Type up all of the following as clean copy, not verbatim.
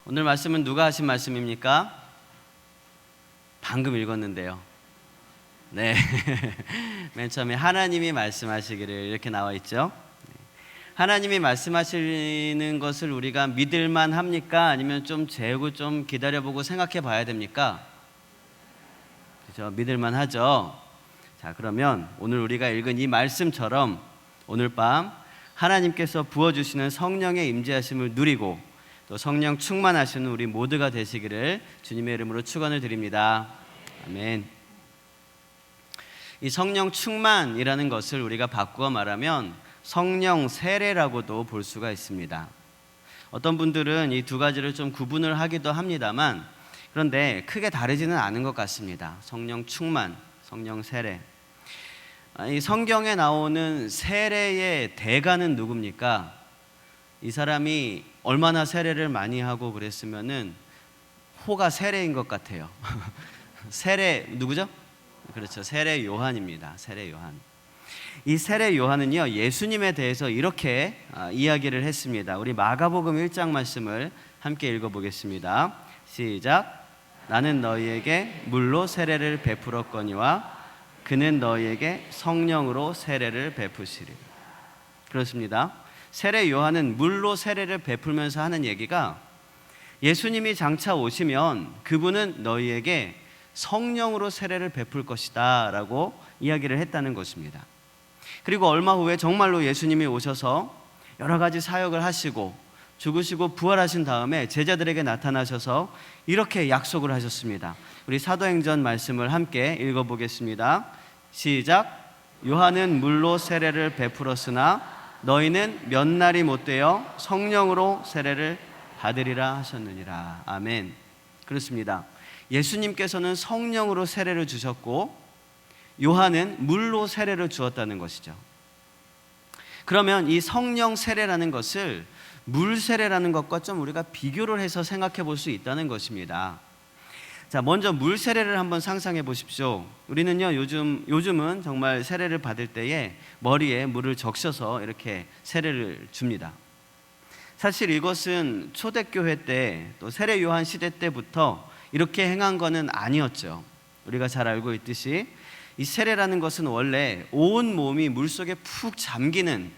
오늘 말씀은 누가 하신 말씀입니까? 방금 읽었는데요. 네. 맨 처음에 하나님이 말씀하시기를 이렇게 나와 있죠. 하나님이 말씀하시는 것을 우리가 믿을만 합니까? 아니면 좀 재고 좀 기다려보고 생각해 봐야 됩니까? 그렇죠? 믿을만 하죠. 자, 그러면 오늘 우리가 읽은 이 말씀처럼 오늘 밤 하나님께서 부어주시는 성령의 임재하심을 누리고 또 성령 충만하시는 우리 모두가 되시기를 주님의 이름으로 축원을 드립니다. 아멘. 이 성령 충만이라는 것을 우리가 바꾸어 말하면 성령 세례라고도 볼 수가 있습니다. 어떤 분들은 이 두 가지를 좀 구분을 하기도 합니다만 그런데 크게 다르지는 않은 것 같습니다. 성령 충만, 성령 세례. 이 성경에 나오는 세례의 대가는 누굽니까? 이 사람이 얼마나 세례를 많이 하고 그랬으면은 호가 세례인 것 같아요. 세례 누구죠? 그렇죠. 세례 요한입니다. 세례 요한. 이 세례 요한은요 예수님에 대해서 이렇게 이야기를 했습니다. 우리 마가복음 1장 말씀을 함께 읽어보겠습니다. 시작. 나는 너희에게 물로 세례를 베풀었거니와 그는 너희에게 성령으로 세례를 베푸시리라. 그렇습니다. 세례 요한은 물로 세례를 베풀면서 하는 얘기가 예수님이 장차 오시면 그분은 너희에게 성령으로 세례를 베풀 것이다 라고 이야기를 했다는 것입니다. 그리고 얼마 후에 정말로 예수님이 오셔서 여러 가지 사역을 하시고 죽으시고 부활하신 다음에 제자들에게 나타나셔서 이렇게 약속을 하셨습니다. 우리 사도행전 말씀을 함께 읽어보겠습니다. 시작. 요한은 물로 세례를 베풀었으나 너희는 몇 날이 못되어 성령으로 세례를 받으리라 하셨느니라. 아멘. 그렇습니다. 예수님께서는 성령으로 세례를 주셨고 요한은 물로 세례를 주었다는 것이죠. 그러면 이 성령 세례라는 것을 물 세례라는 것과 좀 우리가 비교를 해서 생각해 볼 수 있다는 것입니다. 자, 먼저 물 세례를 한번 상상해 보십시오. 우리는요 요즘은 정말 세례를 받을 때에 머리에 물을 적셔서 이렇게 세례를 줍니다. 사실 이것은 초대교회 때 또 세례 요한 시대 때부터 이렇게 행한 것은 아니었죠. 우리가 잘 알고 있듯이 이 세례라는 것은 원래 온 몸이 물속에 푹 잠기는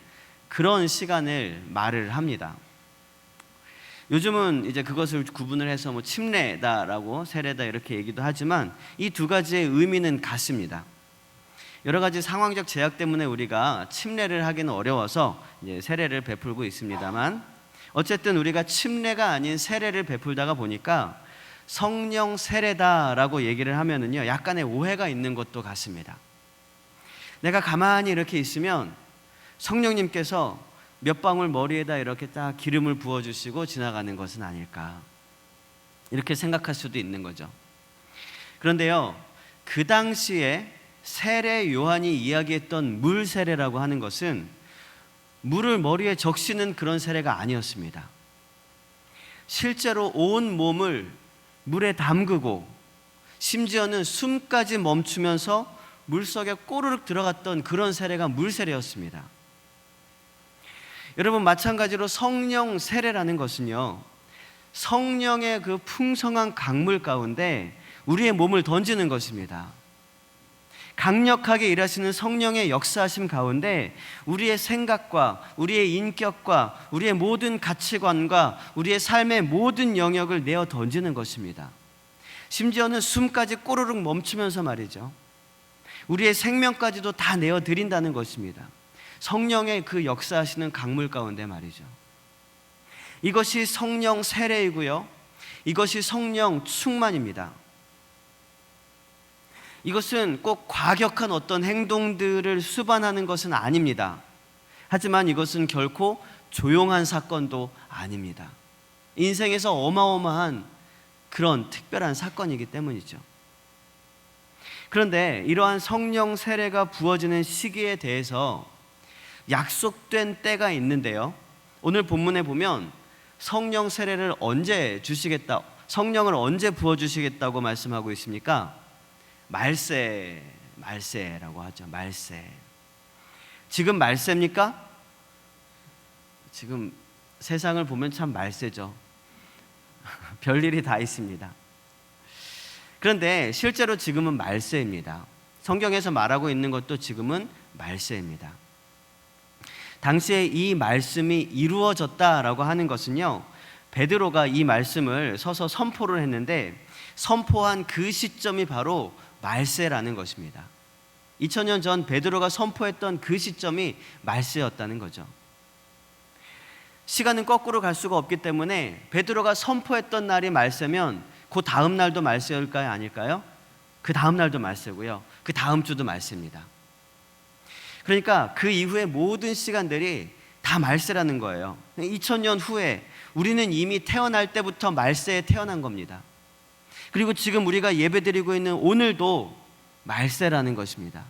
그런 시간을 말을 합니다. 요즘은 이제 그것을 구분을 해서 뭐 침례다라고 세례다 이렇게 얘기도 하지만 이 두 가지의 의미는 같습니다. 여러 가지 상황적 제약 때문에 우리가 침례를 하기는 어려워서 이제 세례를 베풀고 있습니다만 어쨌든 우리가 침례가 아닌 세례를 베풀다가 보니까 성령 세례다라고 얘기를 하면은요 약간의 오해가 있는 것도 같습니다. 내가 가만히 이렇게 있으면 성령님께서 몇 방울 머리에다 이렇게 딱 기름을 부어주시고 지나가는 것은 아닐까 이렇게 생각할 수도 있는 거죠. 그런데요 그 당시에 세례 요한이 이야기했던 물 세례라고 하는 것은 물을 머리에 적시는 그런 세례가 아니었습니다. 실제로 온 몸을 물에 담그고 심지어는 숨까지 멈추면서 물속에 꼬르륵 들어갔던 그런 세례가 물 세례였습니다. 여러분 마찬가지로 성령 세례라는 것은요 성령의 그 풍성한 강물 가운데 우리의 몸을 던지는 것입니다. 강력하게 일하시는 성령의 역사하심 가운데 우리의 생각과 우리의 인격과 우리의 모든 가치관과 우리의 삶의 모든 영역을 내어 던지는 것입니다. 심지어는 숨까지 꼬르륵 멈추면서 말이죠 우리의 생명까지도 다 내어 드린다는 것입니다. 성령의 그 역사하시는 강물 가운데 말이죠. 이것이 성령 세례이고요 이것이 성령 충만입니다. 이것은 꼭 과격한 어떤 행동들을 수반하는 것은 아닙니다. 하지만 이것은 결코 조용한 사건도 아닙니다. 인생에서 어마어마한 그런 특별한 사건이기 때문이죠. 그런데 이러한 성령 세례가 부어지는 시기에 대해서 약속된 때가 있는데요 오늘 본문에 보면 성령 세례를 언제 주시겠다, 성령을 언제 부어주시겠다고 말씀하고 있습니까? 말세라고 하죠. 말세. 지금 말세입니까? 지금 세상을 보면 참 말세죠. 별일이 다 있습니다. 그런데 실제로 지금은 말세입니다. 성경에서 말하고 있는 것도 지금은 말세입니다. 당시에 이 말씀이 이루어졌다라고 하는 것은요, 베드로가 이 말씀을 서서 선포를 했는데 선포한 그 시점이 바로 말세라는 것입니다. 2000년 전 베드로가 선포했던 그 시점이 말세였다는 거죠. 시간은 거꾸로 갈 수가 없기 때문에 베드로가 선포했던 날이 말세면 그 다음 날도 말세일까요? 아닐까요? 그 다음 날도 말세고요, 그 다음 주도 말세입니다. 그러니까 그 이후의 모든 시간들이 다 말세라는 거예요. 2000년 후에 우리는 이미 태어날 때부터 말세에 태어난 겁니다. 그리고 지금 우리가 예배드리고 있는 오늘도 말세라는 것입니다.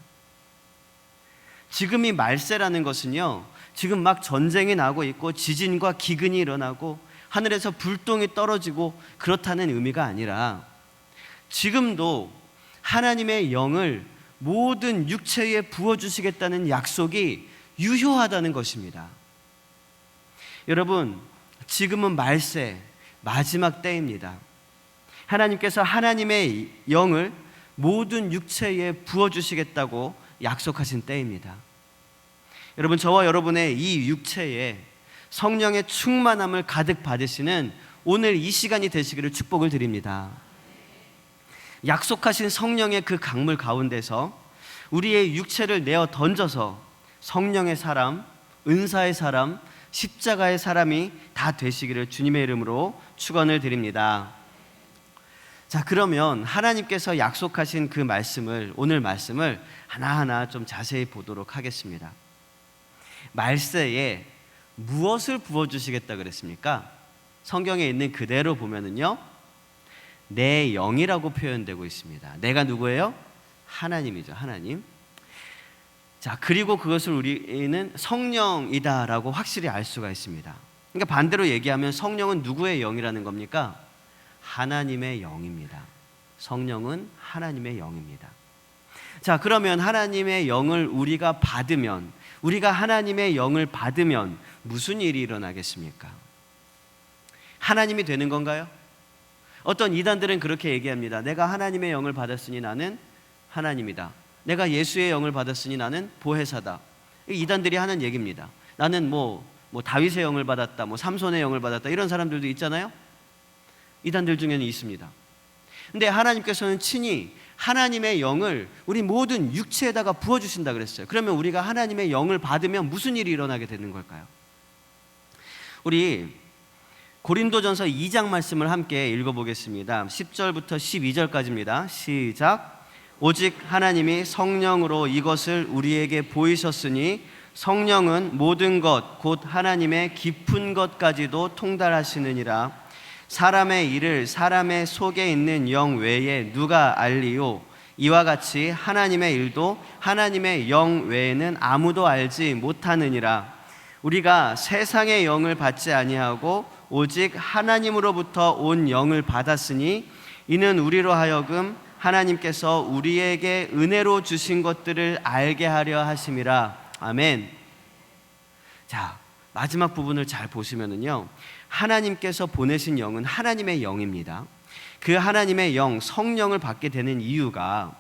지금이 말세라는 것은요, 지금 막 전쟁이 나고 있고 지진과 기근이 일어나고 하늘에서 불똥이 떨어지고 그렇다는 의미가 아니라 지금도 하나님의 영을 모든 육체에 부어주시겠다는 약속이 유효하다는 것입니다. 여러분, 지금은 말세, 마지막 때입니다. 하나님께서 하나님의 영을 모든 육체에 부어주시겠다고 약속하신 때입니다. 여러분, 저와 여러분의 이 육체에 성령의 충만함을 가득 받으시는 오늘 이 시간이 되시기를 축복을 드립니다. 약속하신 성령의 그 강물 가운데서 우리의 육체를 내어 던져서 성령의 사람, 은사의 사람, 십자가의 사람이 다 되시기를 주님의 이름으로 축원을 드립니다. 자, 그러면 하나님께서 약속하신 그 말씀을, 오늘 말씀을 하나하나 좀 자세히 보도록 하겠습니다. 말세에 무엇을 부어주시겠다 그랬습니까? 성경에 있는 그대로 보면은요, 내 영이라고 표현되고 있습니다. 내가 누구예요? 하나님이죠. 하나님. 자, 그리고 그것을 우리는 성령이다라고 확실히 알 수가 있습니다. 그러니까 반대로 얘기하면 성령은 누구의 영이라는 겁니까? 하나님의 영입니다. 성령은 하나님의 영입니다. 자, 그러면 하나님의 영을 우리가 받으면, 우리가 하나님의 영을 받으면 무슨 일이 일어나겠습니까? 하나님이 되는 건가요? 어떤 이단들은 그렇게 얘기합니다. 내가 하나님의 영을 받았으니 나는 하나님이다. 내가 예수의 영을 받았으니 나는 보혜사다. 이단들이 하는 얘기입니다. 나는 뭐 다윗의 영을 받았다, 삼손의 영을 받았다, 이런 사람들도 있잖아요. 이단들 중에는 있습니다. 근데 하나님께서는 친히 하나님의 영을 우리 모든 육체에다가 부어주신다 그랬어요. 그러면 우리가 하나님의 영을 받으면 무슨 일이 일어나게 되는 걸까요? 우리 고린도전서 2장 말씀을 함께 읽어보겠습니다. 10절부터 12절까지입니다. 시작. 오직 하나님이 성령으로 이것을 우리에게 보이셨으니 성령은 모든 것 곧 하나님의 깊은 것까지도 통달하시느니라. 사람의 일을 사람의 속에 있는 영 외에 누가 알리요? 이와 같이 하나님의 일도 하나님의 영 외에는 아무도 알지 못하느니라. 우리가 세상의 영을 받지 아니하고 오직 하나님으로부터 온 영을 받았으니 이는 우리로 하여금 하나님께서 우리에게 은혜로 주신 것들을 알게 하려 하심이라. 아멘. 자, 마지막 부분을 잘 보시면은요, 하나님께서 보내신 영은 하나님의 영입니다. 그 하나님의 영, 성령을 받게 되는 이유가,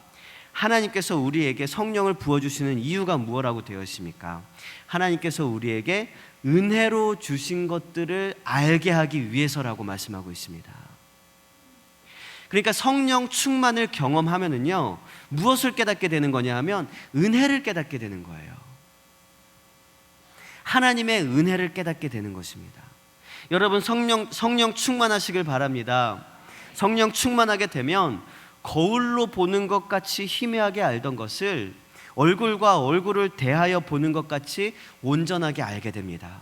하나님께서 우리에게 성령을 부어주시는 이유가 무엇이라고 되어 있습니까? 하나님께서 우리에게 은혜로 주신 것들을 알게 하기 위해서라고 말씀하고 있습니다. 그러니까 성령 충만을 경험하면은요, 무엇을 깨닫게 되는 거냐 하면 은혜를 깨닫게 되는 거예요. 하나님의 은혜를 깨닫게 되는 것입니다. 여러분, 성령 충만하시길 바랍니다. 성령 충만하게 되면 거울로 보는 것 같이 희미하게 알던 것을 얼굴과 얼굴을 대하여 보는 것 같이 온전하게 알게 됩니다.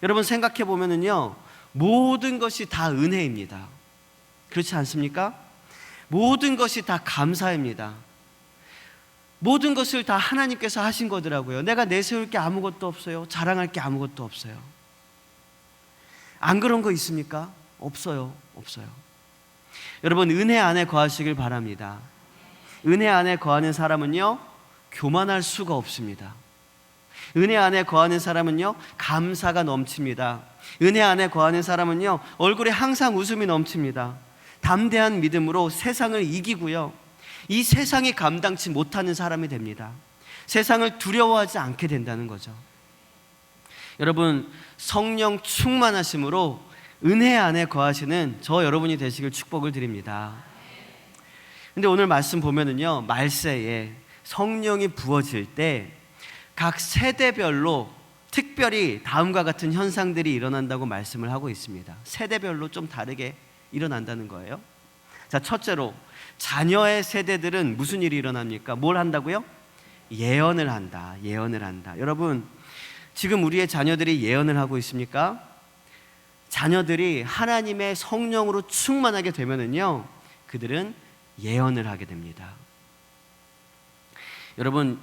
여러분, 생각해 보면은요, 모든 것이 다 은혜입니다. 그렇지 않습니까? 모든 것이 다 감사입니다. 모든 것을 다 하나님께서 하신 거더라고요. 내가 내세울 게 아무것도 없어요. 자랑할 게 아무것도 없어요. 안 그런 거 있습니까? 없어요. 없어요. 여러분, 은혜 안에 거하시길 바랍니다. 은혜 안에 거하는 사람은요, 교만할 수가 없습니다. 은혜 안에 거하는 사람은요, 감사가 넘칩니다. 은혜 안에 거하는 사람은요, 얼굴에 항상 웃음이 넘칩니다. 담대한 믿음으로 세상을 이기고요, 이 세상이 감당치 못하는 사람이 됩니다. 세상을 두려워하지 않게 된다는 거죠. 여러분, 성령 충만하심으로 은혜 안에 거하시는 저 여러분이 되시길 축복을 드립니다. 근데 오늘 말씀 보면은요, 말세에 성령이 부어질 때 각 세대별로 특별히 다음과 같은 현상들이 일어난다고 말씀을 하고 있습니다. 세대별로 좀 다르게 일어난다는 거예요. 자, 첫째로 자녀의 세대들은 무슨 일이 일어납니까? 뭘 한다고요? 예언을 한다. 예언을 한다. 여러분, 지금 우리의 자녀들이 예언을 하고 있습니까? 자녀들이 하나님의 성령으로 충만하게 되면은요, 그들은 예언을 하게 됩니다. 여러분,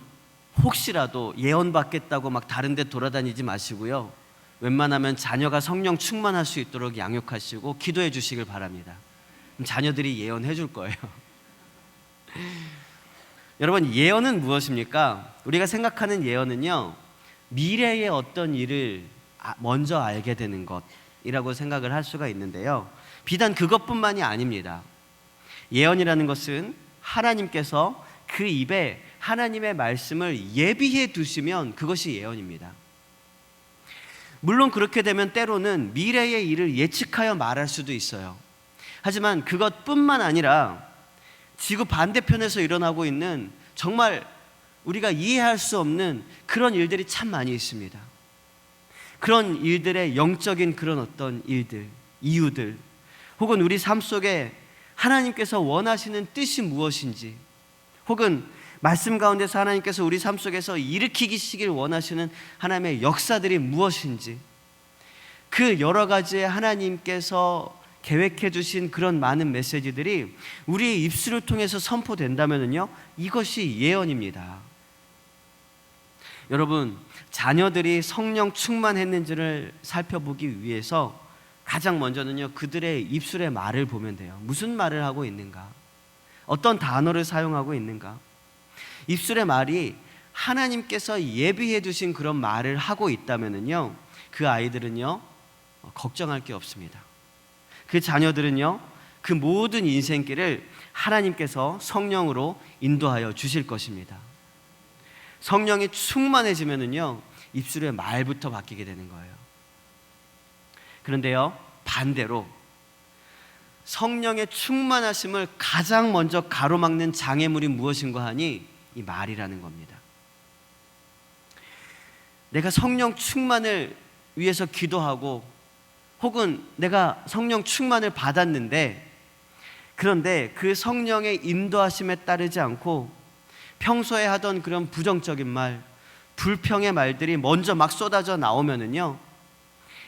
혹시라도 예언 받겠다고 막 다른 데 돌아다니지 마시고요, 웬만하면 자녀가 성령 충만할 수 있도록 양육하시고 기도해 주시길 바랍니다. 그럼 자녀들이 예언해 줄 거예요. 여러분, 예언은 무엇입니까? 우리가 생각하는 예언은요, 미래의 어떤 일을 먼저 알게 되는 것이라고 생각을 할 수가 있는데요, 비단 그것뿐만이 아닙니다. 예언이라는 것은 하나님께서 그 입에 하나님의 말씀을 예비해 두시면 그것이 예언입니다. 물론 그렇게 되면 때로는 미래의 일을 예측하여 말할 수도 있어요. 하지만 그것뿐만 아니라 지구 반대편에서 일어나고 있는 정말 우리가 이해할 수 없는 그런 일들이 참 많이 있습니다. 그런 일들의 영적인 그런 어떤 일들, 이유들, 혹은 우리 삶 속에 하나님께서 원하시는 뜻이 무엇인지, 혹은 말씀 가운데서 하나님께서 우리 삶 속에서 일으키시길 원하시는 하나님의 역사들이 무엇인지, 그 여러 가지의 하나님께서 계획해 주신 그런 많은 메시지들이 우리의 입술을 통해서 선포된다면요, 이것이 예언입니다. 여러분, 자녀들이 성령 충만했는지를 살펴보기 위해서 가장 먼저는요, 그들의 입술의 말을 보면 돼요. 무슨 말을 하고 있는가? 어떤 단어를 사용하고 있는가? 입술의 말이 하나님께서 예비해 두신 그런 말을 하고 있다면요, 그 아이들은요, 걱정할 게 없습니다. 그 자녀들은요, 그 모든 인생길을 하나님께서 성령으로 인도하여 주실 것입니다. 성령이 충만해지면요, 입술의 말부터 바뀌게 되는 거예요. 그런데요, 반대로 성령의 충만하심을 가장 먼저 가로막는 장애물이 무엇인가 하니 이 말이라는 겁니다. 내가 성령 충만을 위해서 기도하고, 혹은 내가 성령 충만을 받았는데, 그런데 그 성령의 인도하심에 따르지 않고 평소에 하던 그런 부정적인 말, 불평의 말들이 먼저 막 쏟아져 나오면은요,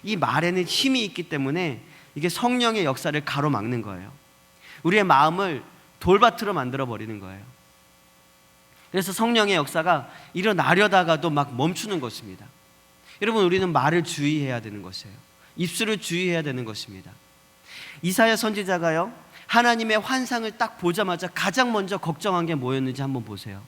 이 말에는 힘이 있기 때문에 이게 성령의 역사를 가로막는 거예요. 우리의 마음을 돌밭으로 만들어 버리는 거예요. 그래서 성령의 역사가 일어나려다가도 막 멈추는 것입니다. 여러분, 우리는 말을 주의해야 되는 것이에요. 입술을 주의해야 되는 것입니다. 이사야 선지자가요, 하나님의 환상을 딱 보자마자 가장 먼저 걱정한 게 뭐였는지 한번 보세요.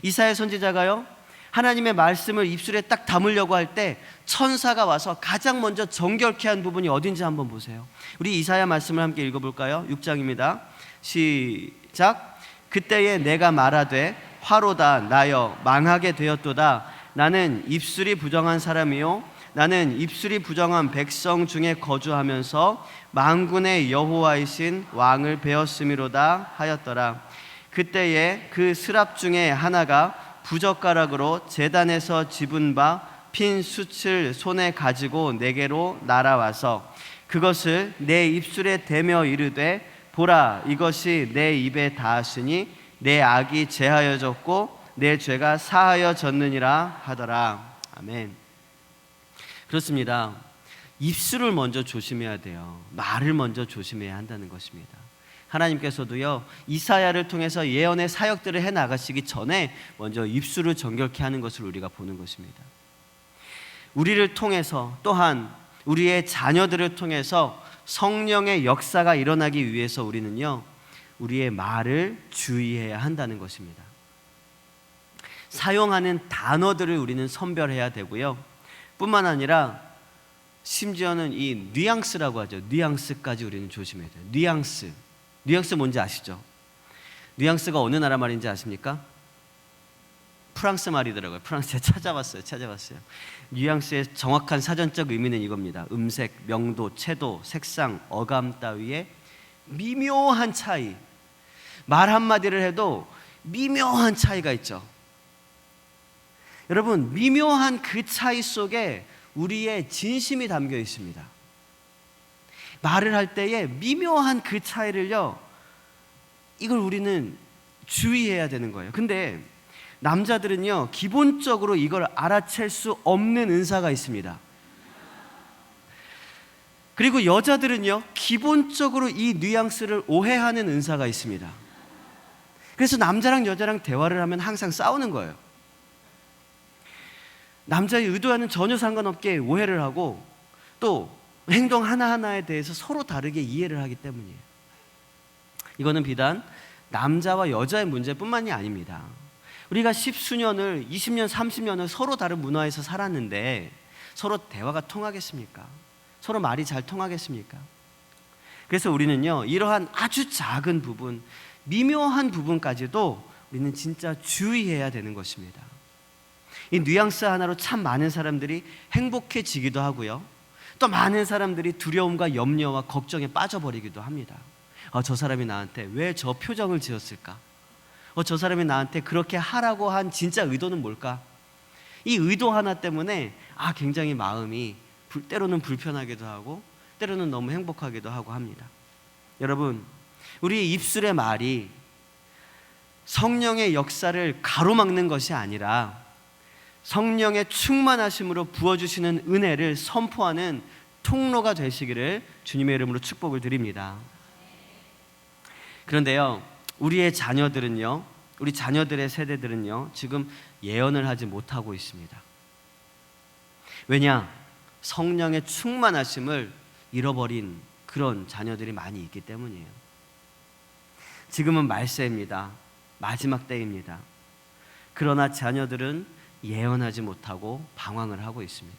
이사야 선지자가요, 하나님의 말씀을 입술에 딱 담으려고 할 때 천사가 와서 가장 먼저 정결케 한 부분이 어딘지 한번 보세요. 우리 이사야 말씀을 함께 읽어볼까요? 6장입니다. 시작. 그때에 내가 말하되 화로다 나여 망하게 되었도다. 나는 입술이 부정한 사람이요, 나는 입술이 부정한 백성 중에 거주하면서 만군의 여호와이신 왕을 배웠음이로다 하였더라. 그때에 그 스랍 중에 하나가 부젓가락으로 제단에서 집은 바 핀 숯을 손에 가지고 내게로 날아와서 그것을 내 입술에 대며 이르되, 보라, 이것이 내 입에 닿았으니 내 악이 제하여졌고 내 죄가 사하여졌느니라 하더라. 아멘. 그렇습니다. 입술을 먼저 조심해야 돼요. 말을 먼저 조심해야 한다는 것입니다. 하나님께서도요, 이사야를 통해서 예언의 사역들을 해 나가시기 전에 먼저 입술을 정결케 하는 것을 우리가 보는 것입니다. 우리를 통해서, 또한 우리의 자녀들을 통해서 성령의 역사가 일어나기 위해서 우리는요, 우리의 말을 주의해야 한다는 것입니다. 사용하는 단어들을 우리는 선별해야 되고요. 뿐만 아니라 심지어는 이 뉘앙스라고 하죠. 뉘앙스까지 우리는 조심해야 돼요. 뉘앙스 뭔지 아시죠? 뉘앙스가 어느 나라 말인지 아십니까? 프랑스 말이더라고요. 프랑스에 찾아봤어요. 뉘앙스의 정확한 사전적 의미는 이겁니다. 음색, 명도, 채도, 색상, 어감 따위의 미묘한 차이. 말 한마디를 해도 미묘한 차이가 있죠. 여러분, 미묘한 그 차이 속에 우리의 진심이 담겨 있습니다. 말을 할 때에 미묘한 그 차이를요, 이걸 우리는 주의해야 되는 거예요. 근데 남자들은요, 기본적으로 이걸 알아챌 수 없는 은사가 있습니다. 그리고 여자들은요, 기본적으로 이 뉘앙스를 오해하는 은사가 있습니다. 그래서 남자랑 여자랑 대화를 하면 항상 싸우는 거예요. 남자의 의도와는 전혀 상관없게 오해를 하고 또 행동 하나하나에 대해서 서로 다르게 이해를 하기 때문이에요. 이거는 비단 남자와 여자의 문제뿐만이 아닙니다. 우리가 10수년을, 20년, 30년을 서로 다른 문화에서 살았는데 서로 대화가 통하겠습니까? 서로 말이 잘 통하겠습니까? 그래서 우리는요, 이러한 아주 작은 부분, 미묘한 부분까지도 우리는 진짜 주의해야 되는 것입니다. 이 뉘앙스 하나로 참 많은 사람들이 행복해지기도 하고요, 또 많은 사람들이 두려움과 염려와 걱정에 빠져버리기도 합니다. 저 사람이 나한테 왜 저 표정을 지었을까? 저 사람이 나한테 그렇게 하라고 한 진짜 의도는 뭘까? 이 의도 하나 때문에 굉장히 마음이 때로는 불편하기도 하고 때로는 너무 행복하기도 하고 합니다. 여러분, 우리의 입술의 말이 성령의 역사를 가로막는 것이 아니라 성령의 충만하심으로 부어주시는 은혜를 선포하는 통로가 되시기를 주님의 이름으로 축복을 드립니다. 그런데요, 우리의 자녀들은요, 우리 자녀들의 세대들은요, 지금 예언을 하지 못하고 있습니다. 왜냐? 성령의 충만하심을 잃어버린 그런 자녀들이 많이 있기 때문이에요. 지금은 말세입니다. 마지막 때입니다. 그러나 자녀들은 예언하지 못하고 방황을 하고 있습니다.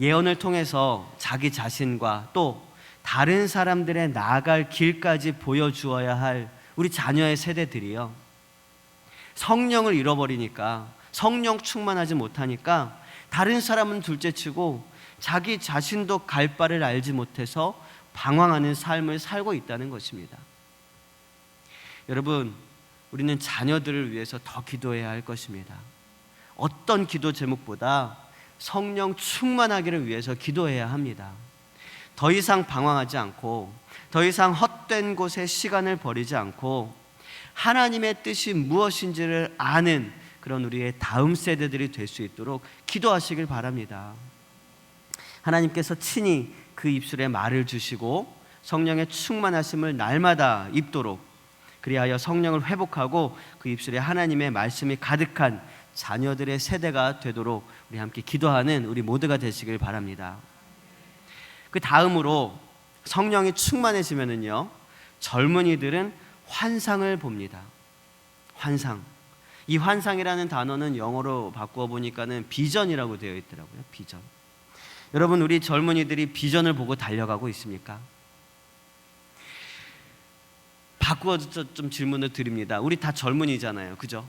예언을 통해서 자기 자신과 또 다른 사람들의 나아갈 길까지 보여주어야 할 우리 자녀의 세대들이요, 성령을 잃어버리니까, 성령 충만하지 못하니까 다른 사람은 둘째치고 자기 자신도 갈 바를 알지 못해서 방황하는 삶을 살고 있다는 것입니다. 여러분, 우리는 자녀들을 위해서 더 기도해야 할 것입니다. 어떤 기도 제목보다 성령 충만하기를 위해서 기도해야 합니다. 더 이상 방황하지 않고 더 이상 헛된 곳에 시간을 버리지 않고 하나님의 뜻이 무엇인지를 아는 그런 우리의 다음 세대들이 될 수 있도록 기도하시길 바랍니다. 하나님께서 친히 그 입술에 말을 주시고 성령의 충만하심을 날마다 입도록, 그리하여 성령을 회복하고 그 입술에 하나님의 말씀이 가득한 자녀들의 세대가 되도록 우리 함께 기도하는 우리 모두가 되시길 바랍니다. 그 다음으로 성령이 충만해지면은요, 젊은이들은 환상을 봅니다. 환상. 이 환상이라는 단어는 영어로 바꾸어 보니까는 비전이라고 되어 있더라고요. 비전. 여러분, 우리 젊은이들이 비전을 보고 달려가고 있습니까? 바꾸어서 좀 질문을 드립니다. 우리 다 젊은이잖아요, 그죠?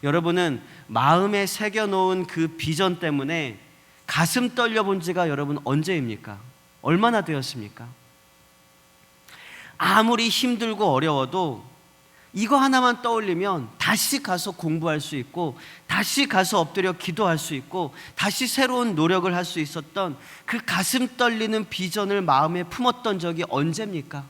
여러분은 마음에 새겨놓은 그 비전 때문에 가슴 떨려본 지가 여러분 언제입니까? 얼마나 되었습니까? 아무리 힘들고 어려워도 이거 하나만 떠올리면 다시 가서 공부할 수 있고 다시 가서 엎드려 기도할 수 있고 다시 새로운 노력을 할 수 있었던 그 가슴 떨리는 비전을 마음에 품었던 적이 언제입니까?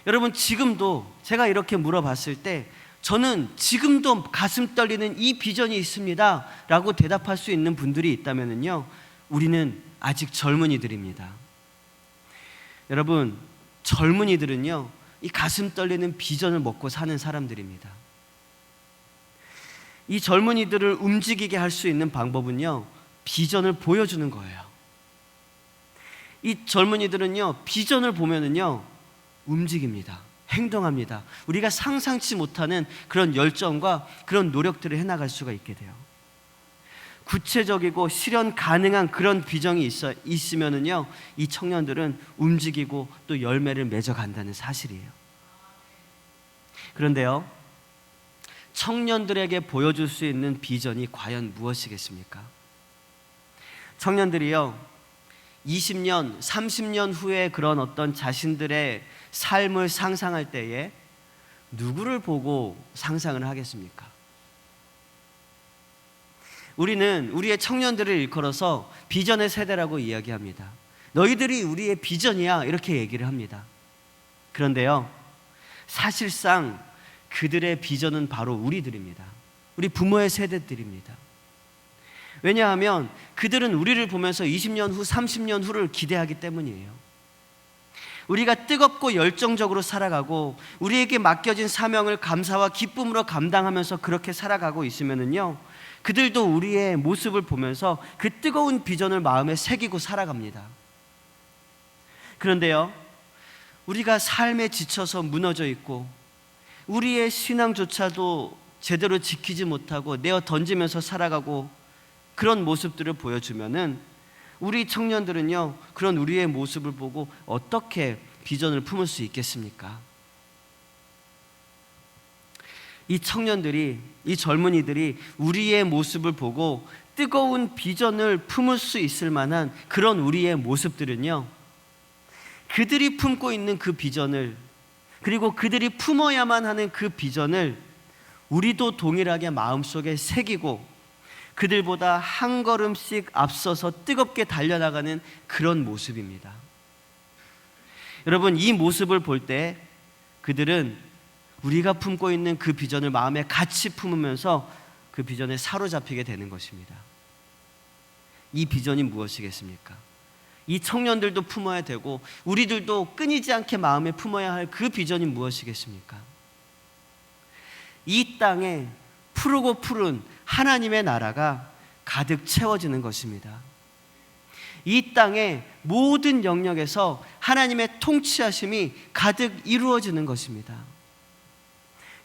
여러분, 지금도 제가 이렇게 물어봤을 때 저는 지금도 가슴 떨리는 이 비전이 있습니다 라고 대답할 수 있는 분들이 있다면요, 우리는 아직 젊은이들입니다. 여러분, 젊은이들은요, 이 가슴 떨리는 비전을 먹고 사는 사람들입니다. 이 젊은이들을 움직이게 할 수 있는 방법은요, 비전을 보여주는 거예요. 이 젊은이들은요, 비전을 보면은요, 움직입니다. 행동합니다. 우리가 상상치 못하는 그런 열정과 그런 노력들을 해나갈 수가 있게 돼요. 구체적이고 실현 가능한 그런 비전이 있으면은요, 이 청년들은 움직이고 또 열매를 맺어간다는 사실이에요. 그런데요, 청년들에게 보여줄 수 있는 비전이 과연 무엇이겠습니까? 청년들이요, 20년, 30년 후에 그런 어떤 자신들의 삶을 상상할 때에 누구를 보고 상상을 하겠습니까? 우리는 우리의 청년들을 일컬어서 비전의 세대라고 이야기합니다. 너희들이 우리의 비전이야, 이렇게 얘기를 합니다. 그런데요, 사실상 그들의 비전은 바로 우리들입니다. 우리 부모의 세대들입니다. 왜냐하면 그들은 우리를 보면서 20년 후, 30년 후를 기대하기 때문이에요. 우리가 뜨겁고 열정적으로 살아가고 우리에게 맡겨진 사명을 감사와 기쁨으로 감당하면서 그렇게 살아가고 있으면은요, 그들도 우리의 모습을 보면서 그 뜨거운 비전을 마음에 새기고 살아갑니다. 그런데요, 우리가 삶에 지쳐서 무너져 있고 우리의 신앙조차도 제대로 지키지 못하고 내어 던지면서 살아가고 그런 모습들을 보여주면은 우리 청년들은요, 그런 우리의 모습을 보고 어떻게 비전을 품을 수 있겠습니까? 이 청년들이, 이 젊은이들이 우리의 모습을 보고 뜨거운 비전을 품을 수 있을 만한 그런 우리의 모습들은요, 그들이 품고 있는 그 비전을, 그리고 그들이 품어야만 하는 그 비전을 우리도 동일하게 마음속에 새기고 그들보다 한 걸음씩 앞서서 뜨겁게 달려나가는 그런 모습입니다. 여러분, 이 모습을 볼 때 그들은 우리가 품고 있는 그 비전을 마음에 같이 품으면서 그 비전에 사로잡히게 되는 것입니다. 이 비전이 무엇이겠습니까? 이 청년들도 품어야 되고 우리들도 끊이지 않게 마음에 품어야 할 그 비전이 무엇이겠습니까? 이 땅에 푸르고 푸른 하나님의 나라가 가득 채워지는 것입니다. 이 땅의 모든 영역에서 하나님의 통치하심이 가득 이루어지는 것입니다.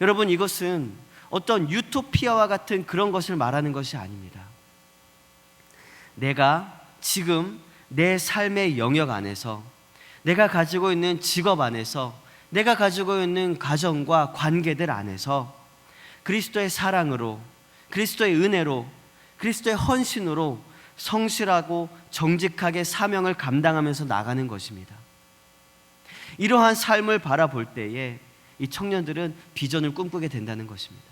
여러분, 이것은 어떤 유토피아와 같은 그런 것을 말하는 것이 아닙니다. 내가 지금 내 삶의 영역 안에서, 내가 가지고 있는 직업 안에서, 내가 가지고 있는 가정과 관계들 안에서 그리스도의 사랑으로, 그리스도의 은혜로, 그리스도의 헌신으로 성실하고 정직하게 사명을 감당하면서 나가는 것입니다. 이러한 삶을 바라볼 때에 이 청년들은 비전을 꿈꾸게 된다는 것입니다.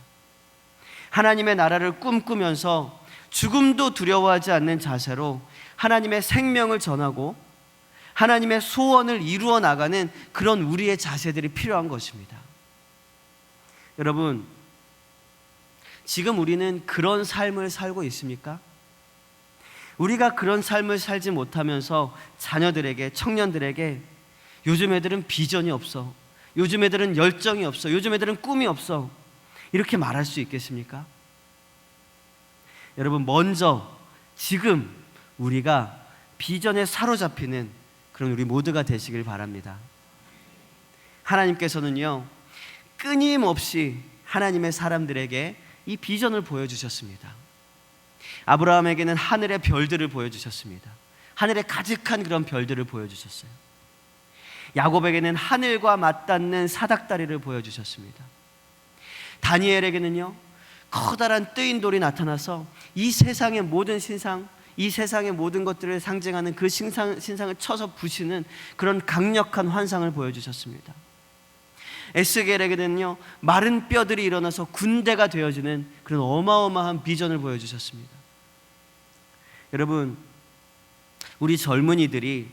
하나님의 나라를 꿈꾸면서 죽음도 두려워하지 않는 자세로 하나님의 생명을 전하고 하나님의 소원을 이루어 나가는 그런 우리의 자세들이 필요한 것입니다. 여러분, 지금 우리는 그런 삶을 살고 있습니까? 우리가 그런 삶을 살지 못하면서 자녀들에게, 청년들에게 요즘 애들은 비전이 없어, 요즘 애들은 열정이 없어, 요즘 애들은 꿈이 없어, 이렇게 말할 수 있겠습니까? 여러분, 먼저 지금 우리가 비전에 사로잡히는 그런 우리 모두가 되시길 바랍니다. 하나님께서는요, 끊임없이 하나님의 사람들에게 이 비전을 보여주셨습니다. 아브라함에게는 하늘의 별들을 보여주셨습니다. 하늘에 가득한 그런 별들을 보여주셨어요. 야곱에게는 하늘과 맞닿는 사닥다리를 보여주셨습니다. 다니엘에게는요, 커다란 뜨인 돌이 나타나서 이 세상의 모든 신상, 이 세상의 모든 것들을 상징하는 그 신상을 쳐서 부시는 그런 강력한 환상을 보여주셨습니다. 에스겔에게는요, 마른 뼈들이 일어나서 군대가 되어지는 그런 어마어마한 비전을 보여주셨습니다. 여러분, 우리 젊은이들이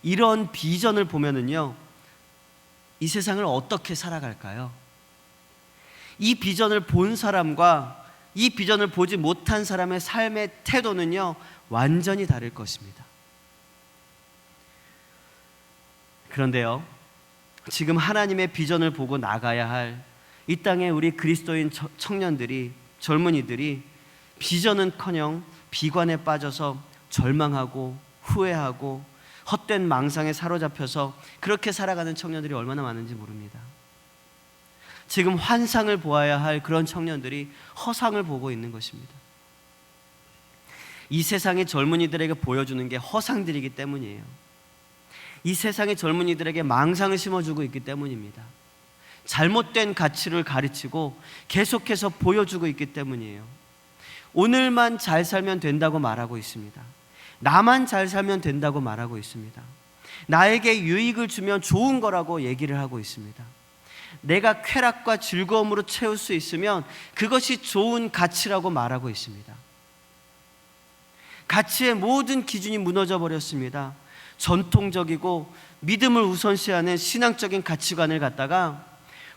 이런 비전을 보면은요, 이 세상을 어떻게 살아갈까요? 이 비전을 본 사람과 이 비전을 보지 못한 사람의 삶의 태도는요, 완전히 다를 것입니다. 그런데요, 지금 하나님의 비전을 보고 나가야 할 이 땅의 우리 그리스도인 청년들이, 젊은이들이 비전은커녕 비관에 빠져서 절망하고 후회하고 헛된 망상에 사로잡혀서 그렇게 살아가는 청년들이 얼마나 많은지 모릅니다. 지금 환상을 보아야 할 그런 청년들이 허상을 보고 있는 것입니다. 이 세상의 젊은이들에게 보여주는 게 허상들이기 때문이에요. 이 세상의 젊은이들에게 망상을 심어주고 있기 때문입니다. 잘못된 가치를 가르치고 계속해서 보여주고 있기 때문이에요. 오늘만 잘 살면 된다고 말하고 있습니다. 나만 잘 살면 된다고 말하고 있습니다. 나에게 유익을 주면 좋은 거라고 얘기를 하고 있습니다. 내가 쾌락과 즐거움으로 채울 수 있으면 그것이 좋은 가치라고 말하고 있습니다. 가치의 모든 기준이 무너져 버렸습니다. 전통적이고 믿음을 우선시하는 신앙적인 가치관을 갖다가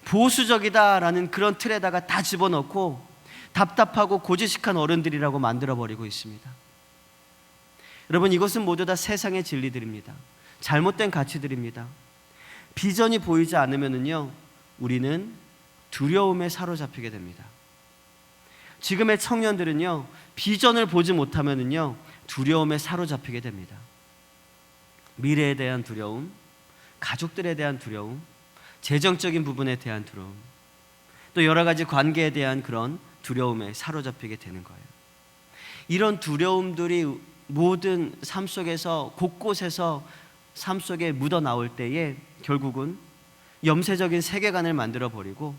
보수적이다라는 그런 틀에다가 다 집어넣고 답답하고 고지식한 어른들이라고 만들어버리고 있습니다. 여러분, 이것은 모두 다 세상의 진리들입니다. 잘못된 가치들입니다. 비전이 보이지 않으면요, 우리는 두려움에 사로잡히게 됩니다. 지금의 청년들은요, 비전을 보지 못하면요, 두려움에 사로잡히게 됩니다. 미래에 대한 두려움, 가족들에 대한 두려움, 재정적인 부분에 대한 두려움, 또 여러 가지 관계에 대한 그런 두려움에 사로잡히게 되는 거예요. 이런 두려움들이 모든 삶 속에서 곳곳에서 삶 속에 묻어 나올 때에 결국은 염세적인 세계관을 만들어 버리고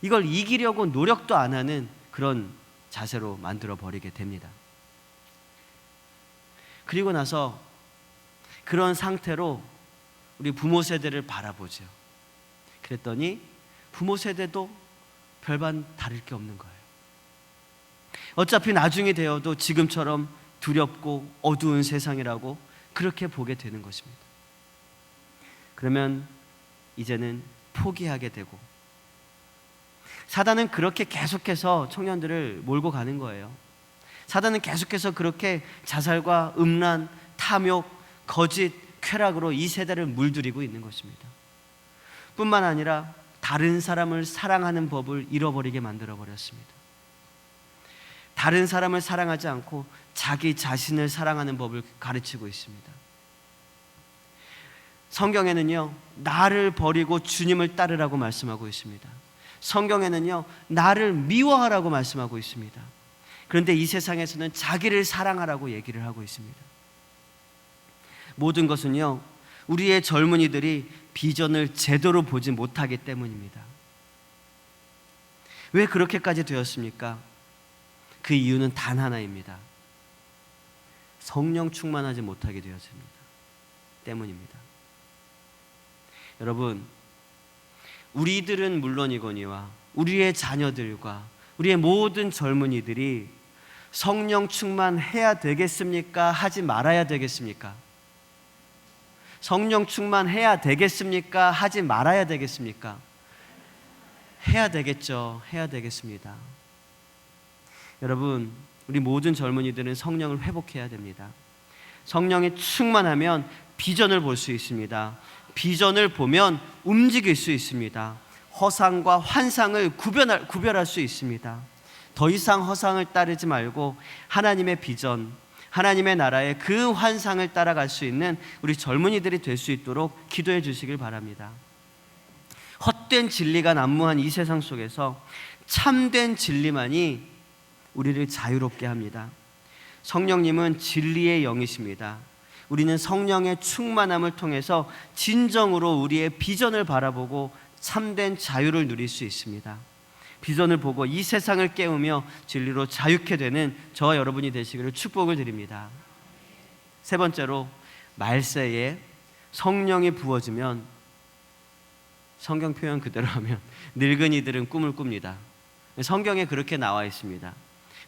이걸 이기려고 노력도 안 하는 그런 자세로 만들어 버리게 됩니다. 그리고 나서 그런 상태로 우리 부모 세대를 바라보죠. 그랬더니 부모 세대도 별반 다를 게 없는 거예요. 어차피 나중에 되어도 지금처럼 두렵고 어두운 세상이라고 그렇게 보게 되는 것입니다. 그러면 이제는 포기하게 되고, 사단은 그렇게 계속해서 청년들을 몰고 가는 거예요. 사단은 계속해서 그렇게 자살과 음란, 탐욕, 거짓, 쾌락으로 이 세대를 물들이고 있는 것입니다. 뿐만 아니라 다른 사람을 사랑하는 법을 잃어버리게 만들어버렸습니다. 다른 사람을 사랑하지 않고 자기 자신을 사랑하는 법을 가르치고 있습니다. 성경에는요, 나를 버리고 주님을 따르라고 말씀하고 있습니다. 성경에는요, 나를 미워하라고 말씀하고 있습니다. 그런데 이 세상에서는 자기를 사랑하라고 얘기를 하고 있습니다. 모든 것은요, 우리의 젊은이들이 비전을 제대로 보지 못하기 때문입니다. 왜 그렇게까지 되었습니까? 그 이유는 단 하나입니다. 성령 충만하지 못하게 되었습니다. 때문입니다. 여러분, 우리들은 물론이거니와 우리의 자녀들과 우리의 모든 젊은이들이 성령 충만해야 되겠습니까? 하지 말아야 되겠습니까? 성령 충만해야 되겠습니까? 하지 말아야 되겠습니까? 해야 되겠죠. 해야 되겠습니다. 여러분, 우리 모든 젊은이들은 성령을 회복해야 됩니다. 성령이 충만하면 비전을 볼 수 있습니다. 비전을 보면 움직일 수 있습니다. 허상과 환상을 구별할 수 있습니다. 더 이상 허상을 따르지 말고 하나님의 비전, 하나님의 나라의 그 환상을 따라갈 수 있는 우리 젊은이들이 될 수 있도록 기도해 주시길 바랍니다. 헛된 진리가 난무한 이 세상 속에서 참된 진리만이 우리를 자유롭게 합니다. 성령님은 진리의 영이십니다. 우리는 성령의 충만함을 통해서 진정으로 우리의 비전을 바라보고 참된 자유를 누릴 수 있습니다. 비전을 보고 이 세상을 깨우며 진리로 자유케 되는 저와 여러분이 되시기를 축복을 드립니다. 세 번째로, 말세에 성령이 부어지면, 성경 표현 그대로 하면 늙은이들은 꿈을 꿉니다. 성경에 그렇게 나와 있습니다.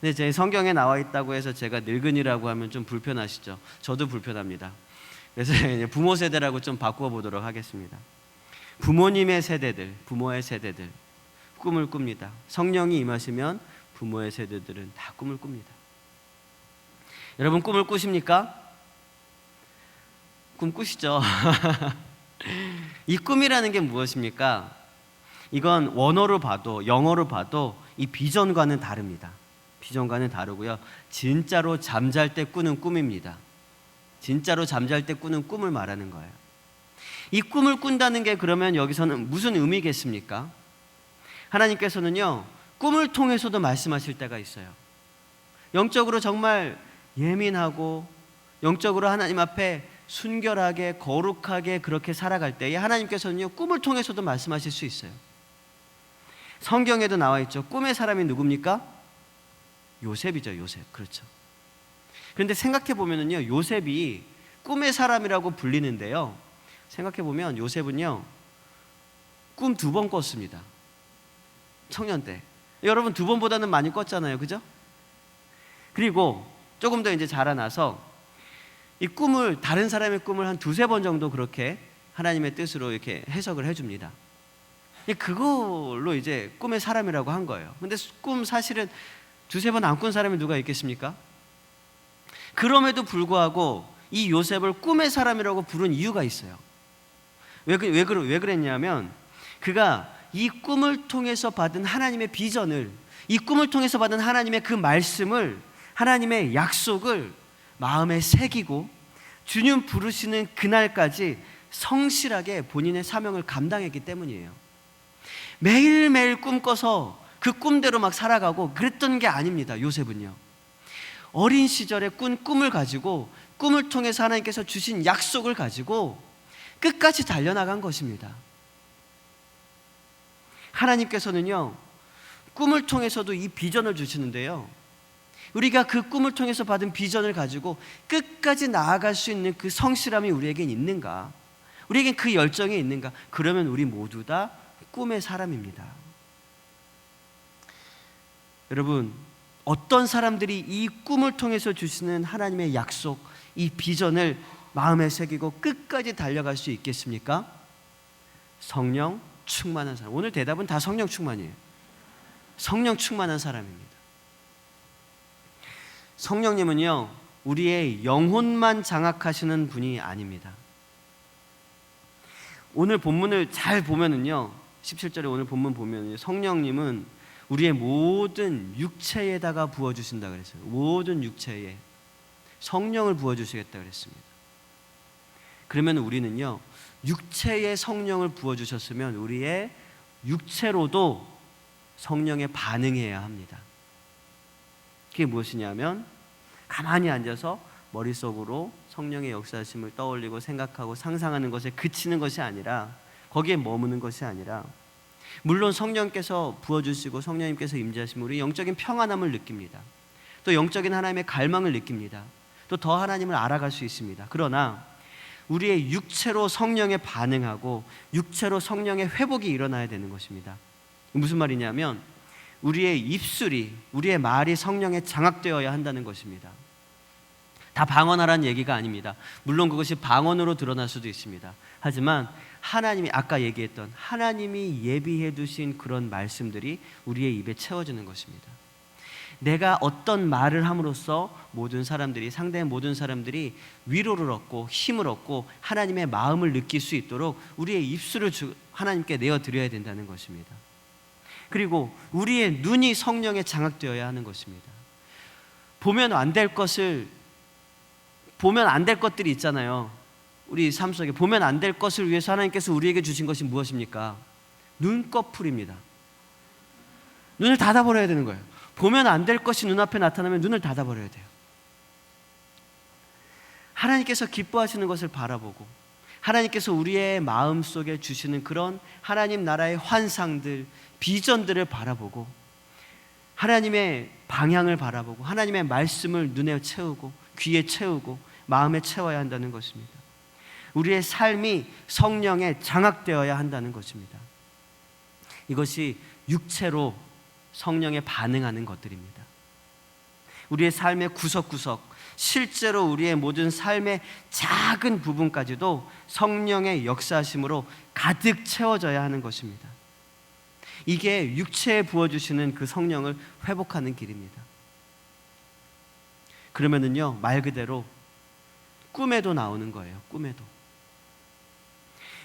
근데 제 성경에 나와 있다고 해서 제가 늙은이라고 하면 좀 불편하시죠? 저도 불편합니다. 그래서 부모 세대라고 좀 바꾸어 보도록 하겠습니다. 부모님의 세대들, 부모의 세대들 꿈을 꿉니다. 성령이 임하시면 부모의 세대들은 다 꿈을 꿉니다. 여러분, 꿈을 꾸십니까? 꿈 꾸시죠? 이 꿈이라는 게 무엇입니까? 이건 원어로 봐도, 영어로 봐도 이 비전과는 다릅니다. 비전과는 다르고요, 진짜로 잠잘 때 꾸는 꿈입니다. 진짜로 잠잘 때 꾸는 꿈을 말하는 거예요. 이 꿈을 꾼다는 게 그러면 여기서는 무슨 의미겠습니까? 하나님께서는요, 꿈을 통해서도 말씀하실 때가 있어요. 영적으로 정말 예민하고 영적으로 하나님 앞에 순결하게 거룩하게 그렇게 살아갈 때에 하나님께서는요, 꿈을 통해서도 말씀하실 수 있어요. 성경에도 나와 있죠. 꿈의 사람이 누굽니까? 요셉이죠. 요셉. 그렇죠. 그런데 생각해 보면은요, 요셉이 꿈의 사람이라고 불리는데요, 생각해 보면 요셉은요, 꿈 2번 꿨습니다. 청년 때. 여러분 2번보다는 많이 꿨잖아요. 그죠? 그리고 조금 더 이제 자라나서 이 꿈을, 다른 사람의 꿈을 한 2-3번 정도 그렇게 하나님의 뜻으로 이렇게 해석을 해줍니다. 그걸로 이제 꿈의 사람이라고 한 거예요. 근데 꿈 사실은 2-3번 안 꾼 사람이 누가 있겠습니까? 그럼에도 불구하고 이 요셉을 꿈의 사람이라고 부른 이유가 있어요. 왜 그랬냐면, 그가 이 꿈을 통해서 받은 하나님의 비전을, 이 꿈을 통해서 받은 하나님의 그 말씀을, 하나님의 약속을 마음에 새기고 주님 부르시는 그날까지 성실하게 본인의 사명을 감당했기 때문이에요. 매일매일 꿈꿔서 그 꿈대로 막 살아가고 그랬던 게 아닙니다. 요셉은요, 어린 시절에 꾼 꿈을 가지고, 꿈을 통해서 하나님께서 주신 약속을 가지고 끝까지 달려나간 것입니다. 하나님께서는요, 꿈을 통해서도 이 비전을 주시는데요, 우리가 그 꿈을 통해서 받은 비전을 가지고 끝까지 나아갈 수 있는 그 성실함이 우리에겐 있는가, 우리에겐 그 열정이 있는가, 그러면 우리 모두 다 꿈의 사람입니다. 여러분, 어떤 사람들이 이 꿈을 통해서 주시는 하나님의 약속, 이 비전을 마음에 새기고 끝까지 달려갈 수 있겠습니까? 성령 충만한 사람. 오늘 대답은 다 성령 충만이에요. 성령 충만한 사람입니다. 성령님은요, 우리의 영혼만 장악하시는 분이 아닙니다. 오늘 본문을 잘 보면은요, 17절에 오늘 본문 보면 성령님은 우리의 모든 육체에다가 부어주신다 그랬어요. 모든 육체에 성령을 부어주시겠다 그랬습니다. 그러면 우리는요, 육체에 성령을 부어주셨으면 우리의 육체로도 성령에 반응해야 합니다. 그게 무엇이냐면, 가만히 앉아서 머릿속으로 성령의 역사심을 떠올리고 생각하고 상상하는 것에 그치는 것이 아니라, 거기에 머무는 것이 아니라, 물론 성령께서 부어주시고 성령님께서 임재하시면 우리 영적인 평안함을 느낍니다. 또 영적인 하나님의 갈망을 느낍니다. 또 더 하나님을 알아갈 수 있습니다. 그러나 우리의 육체로 성령에 반응하고 육체로 성령의 회복이 일어나야 되는 것입니다. 무슨 말이냐면, 우리의 입술이, 우리의 말이 성령에 장악되어야 한다는 것입니다. 다 방언하라는 얘기가 아닙니다. 물론 그것이 방언으로 드러날 수도 있습니다. 하지만 하나님이, 아까 얘기했던 하나님이 예비해 두신 그런 말씀들이 우리의 입에 채워지는 것입니다. 내가 어떤 말을 함으로써 모든 사람들이, 상대의 모든 사람들이 위로를 얻고 힘을 얻고 하나님의 마음을 느낄 수 있도록 우리의 입술을 하나님께 내어드려야 된다는 것입니다. 그리고 우리의 눈이 성령에 장악되어야 하는 것입니다. 보면 안 될 것들이 있잖아요. 우리 삶 속에 보면 안 될 것을 위해서 하나님께서 우리에게 주신 것이 무엇입니까? 눈꺼풀입니다. 눈을 닫아버려야 되는 거예요. 보면 안 될 것이 눈앞에 나타나면 눈을 닫아버려야 돼요. 하나님께서 기뻐하시는 것을 바라보고, 하나님께서 우리의 마음속에 주시는 그런 하나님 나라의 환상들, 비전들을 바라보고, 하나님의 방향을 바라보고, 하나님의 말씀을 눈에 채우고 귀에 채우고 마음에 채워야 한다는 것입니다. 우리의 삶이 성령에 장악되어야 한다는 것입니다. 이것이 육체로 성령에 반응하는 것들입니다. 우리의 삶의 구석구석, 실제로 우리의 모든 삶의 작은 부분까지도 성령의 역사하심으로 가득 채워져야 하는 것입니다. 이게 육체에 부어주시는 그 성령을 회복하는 길입니다. 그러면은요, 말 그대로 꿈에도 나오는 거예요. 꿈에도.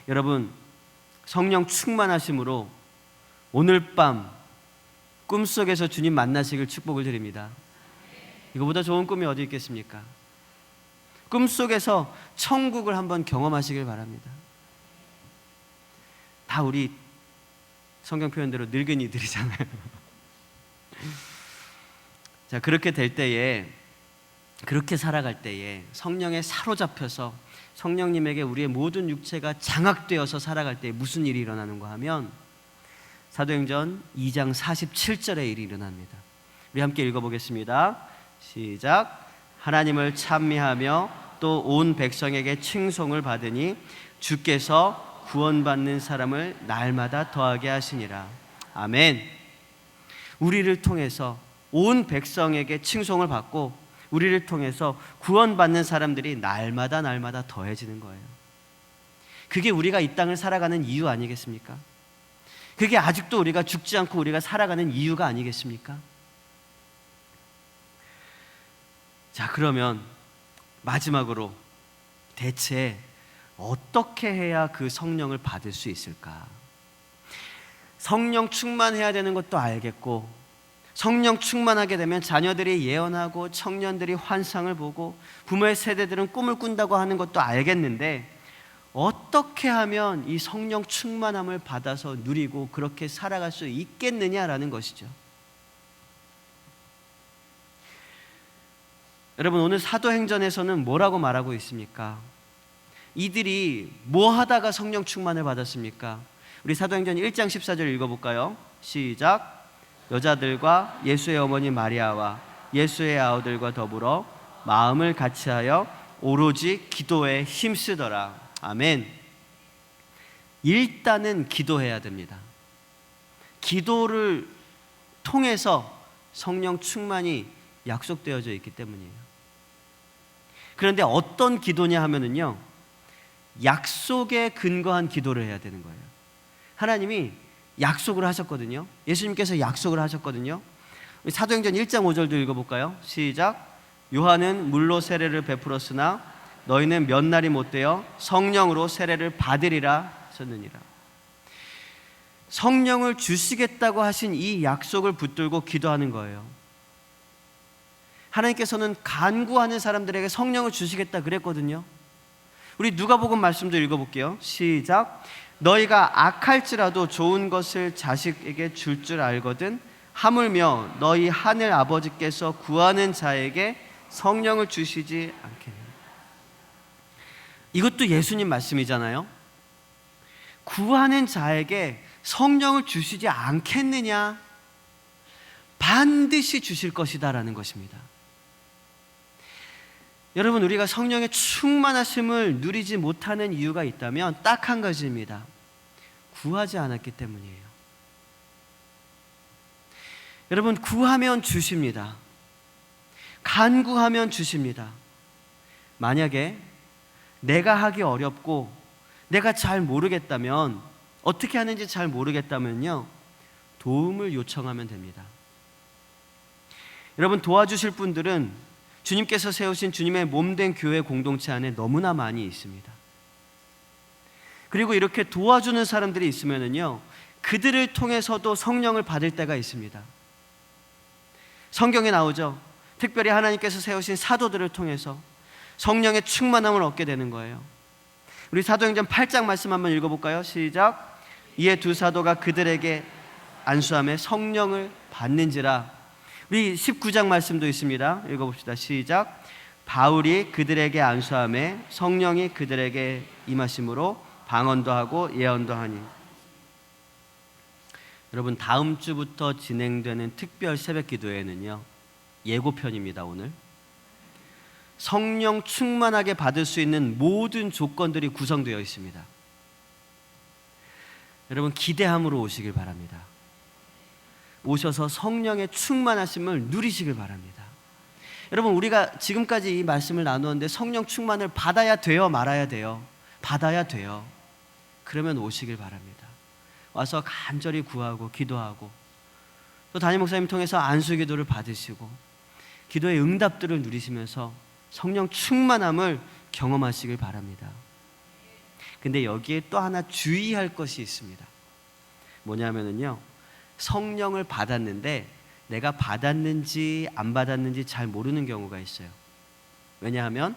여러분, 성령 충만하심으로 오늘 밤 꿈속에서 주님 만나시길 축복을 드립니다. 이거보다 좋은 꿈이 어디 있겠습니까? 꿈속에서 천국을 한번 경험하시길 바랍니다. 다 우리 성경 표현대로 늙은이들이잖아요. 자, 그렇게 될 때에, 그렇게 살아갈 때에 성령에 사로잡혀서 성령님에게 우리의 모든 육체가 장악되어서 살아갈 때 무슨 일이 일어나는가 하면 사도행전 2장 47절에 일이 일어납니다. 우리 함께 읽어보겠습니다. 시작. 하나님을 찬미하며 또 온 백성에게 칭송을 받으니 주께서 구원받는 사람을 날마다 더하게 하시니라. 아멘. 우리를 통해서 온 백성에게 칭송을 받고 우리를 통해서 구원받는 사람들이 날마다 더해지는 거예요. 그게 우리가 이 땅을 살아가는 이유 아니겠습니까? 그게 아직도 우리가 죽지 않고 우리가 살아가는 이유가 아니겠습니까? 자, 그러면 마지막으로 대체 어떻게 해야 그 성령을 받을 수 있을까? 성령 충만해야 되는 것도 알겠고, 성령 충만하게 되면 자녀들이 예언하고 청년들이 환상을 보고 부모의 세대들은 꿈을 꾼다고 하는 것도 알겠는데, 어떻게 하면 이 성령 충만함을 받아서 누리고 그렇게 살아갈 수 있겠느냐라는 것이죠. 여러분, 오늘 사도행전에서는 뭐라고 말하고 있습니까? 이들이 뭐 하다가 성령 충만을 받았습니까? 우리 사도행전 1장 14절 읽어볼까요? 시작. 여자들과 예수의 어머니 마리아와 예수의 아우들과 더불어 마음을 같이하여 오로지 기도에 힘쓰더라. 아멘. 일단은 기도해야 됩니다. 기도를 통해서 성령 충만이 약속되어져 있기 때문이에요. 그런데 어떤 기도냐 하면은요, 약속에 근거한 기도를 해야 되는 거예요. 하나님이 약속을 하셨거든요. 예수님께서 약속을 하셨거든요. 사도행전 1장 5절도 읽어볼까요? 시작. 요한은 물로 세례를 베풀었으나 너희는 몇 날이 못되어 성령으로 세례를 받으리라 하셨느니라. 성령을 주시겠다고 하신 이 약속을 붙들고 기도하는 거예요. 하나님께서는 간구하는 사람들에게 성령을 주시겠다 그랬거든요. 우리 누가복음 말씀도 읽어볼게요. 시작. 너희가 악할지라도 좋은 것을 자식에게 줄 줄 알거든 하물며 너희 하늘 아버지께서 구하는 자에게 성령을 주시지 않겠느냐. 이것도 예수님 말씀이잖아요. 구하는 자에게 성령을 주시지 않겠느냐. 반드시 주실 것이다라는 것입니다. 여러분, 우리가 성령의 충만하심을 누리지 못하는 이유가 있다면 딱 한 가지입니다. 구하지 않았기 때문이에요. 여러분, 구하면 주십니다. 간구하면 주십니다. 만약에 내가 하기 어렵고 내가 잘 모르겠다면, 어떻게 하는지 잘 모르겠다면요, 도움을 요청하면 됩니다. 여러분, 도와주실 분들은 주님께서 세우신 주님의 몸된 교회 공동체 안에 너무나 많이 있습니다. 그리고 이렇게 도와주는 사람들이 있으면요, 그들을 통해서도 성령을 받을 때가 있습니다. 성경에 나오죠. 특별히 하나님께서 세우신 사도들을 통해서 성령의 충만함을 얻게 되는 거예요. 우리 사도행전 8장 말씀 한번 읽어볼까요? 시작. 이에 두 사도가 그들에게 안수하며 성령을 받는지라. 우리 19장 말씀도 있습니다. 읽어봅시다. 시작. 바울이 그들에게 안수하며 성령이 그들에게 임하심으로 방언도 하고 예언도 하니. 여러분, 다음 주부터 진행되는 특별 새벽 기도회는요, 예고편입니다. 오늘 성령 충만하게 받을 수 있는 모든 조건들이 구성되어 있습니다. 여러분, 기대함으로 오시길 바랍니다. 오셔서 성령의 충만하심을 누리시길 바랍니다. 여러분, 우리가 지금까지 이 말씀을 나누었는데 성령 충만을 받아야 돼요, 말아야 돼요? 받아야 돼요. 그러면 오시길 바랍니다. 와서 간절히 구하고 기도하고, 또 담임 목사님 통해서 안수 기도를 받으시고 기도의 응답들을 누리시면서 성령 충만함을 경험하시길 바랍니다. 근데 여기에 또 하나 주의할 것이 있습니다. 뭐냐면요, 성령을 받았는데 내가 받았는지 안 받았는지 잘 모르는 경우가 있어요. 왜냐하면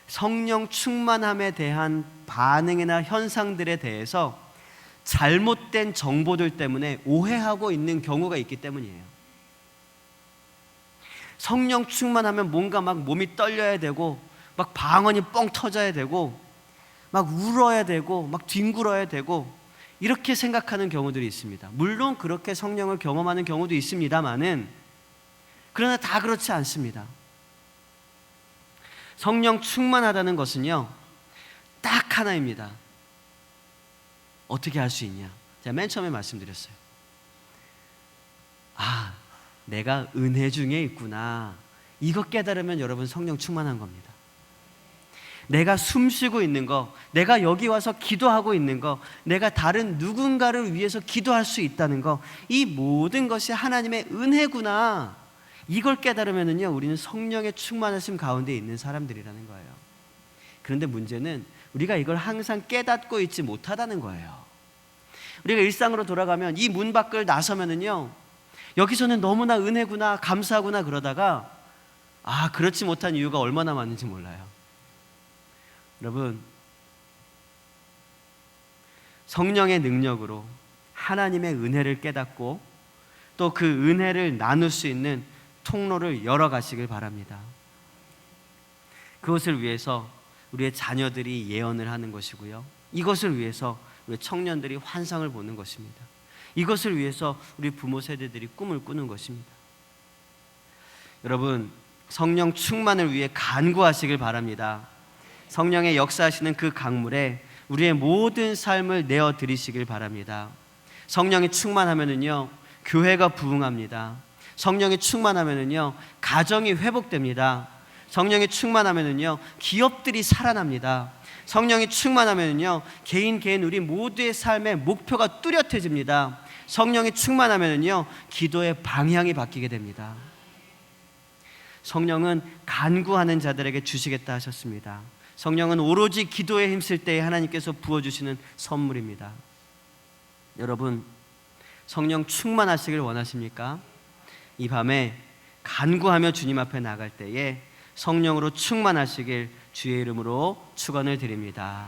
성령 충만함에 대한 반응이나 현상들에 대해서 잘못된 정보들 때문에 오해하고 있는 경우가 있기 때문이에요. 성령 충만하면 뭔가 막 몸이 떨려야 되고, 막 방언이 뻥 터져야 되고, 막 울어야 되고, 막 뒹굴어야 되고, 이렇게 생각하는 경우들이 있습니다. 물론 그렇게 성령을 경험하는 경우도 있습니다만은, 그러나 다 그렇지 않습니다. 성령 충만하다는 것은요, 딱 하나입니다. 어떻게 할 수 있냐? 제가 맨 처음에 말씀드렸어요. 아, 내가 은혜 중에 있구나. 이거 깨달으면 여러분 성령 충만한 겁니다. 내가 숨 쉬고 있는 거, 내가 여기 와서 기도하고 있는 거, 내가 다른 누군가를 위해서 기도할 수 있다는 거, 이 모든 것이 하나님의 은혜구나. 이걸 깨달으면은요, 우리는 성령의 충만하심 가운데 있는 사람들이라는 거예요. 그런데 문제는 우리가 이걸 항상 깨닫고 있지 못하다는 거예요. 우리가 일상으로 돌아가면 이 문 밖을 나서면은요, 여기서는 너무나 은혜구나, 감사하구나 그러다가 그렇지 못한 이유가 얼마나 많은지 몰라요. 여러분, 성령의 능력으로 하나님의 은혜를 깨닫고 또 그 은혜를 나눌 수 있는 통로를 열어가시길 바랍니다. 그것을 위해서 우리의 자녀들이 예언을 하는 것이고요, 이것을 위해서 우리 청년들이 환상을 보는 것입니다. 이것을 위해서 우리 부모 세대들이 꿈을 꾸는 것입니다. 여러분, 성령 충만을 위해 간구하시길 바랍니다. 성령의 역사하시는 그 강물에 우리의 모든 삶을 내어드리시길 바랍니다. 성령이 충만하면은요, 교회가 부흥합니다. 성령이 충만하면은요, 가정이 회복됩니다. 성령이 충만하면은요, 기업들이 살아납니다. 성령이 충만하면은요, 개인 우리 모두의 삶의 목표가 뚜렷해집니다. 성령이 충만하면은요, 기도의 방향이 바뀌게 됩니다. 성령은 간구하는 자들에게 주시겠다 하셨습니다. 성령은 오로지 기도에 힘쓸 때에 하나님께서 부어주시는 선물입니다. 여러분, 성령 충만하시길 원하십니까? 이 밤에 간구하며 주님 앞에 나갈 때에 성령으로 충만하시길 주의 이름으로 축원을 드립니다.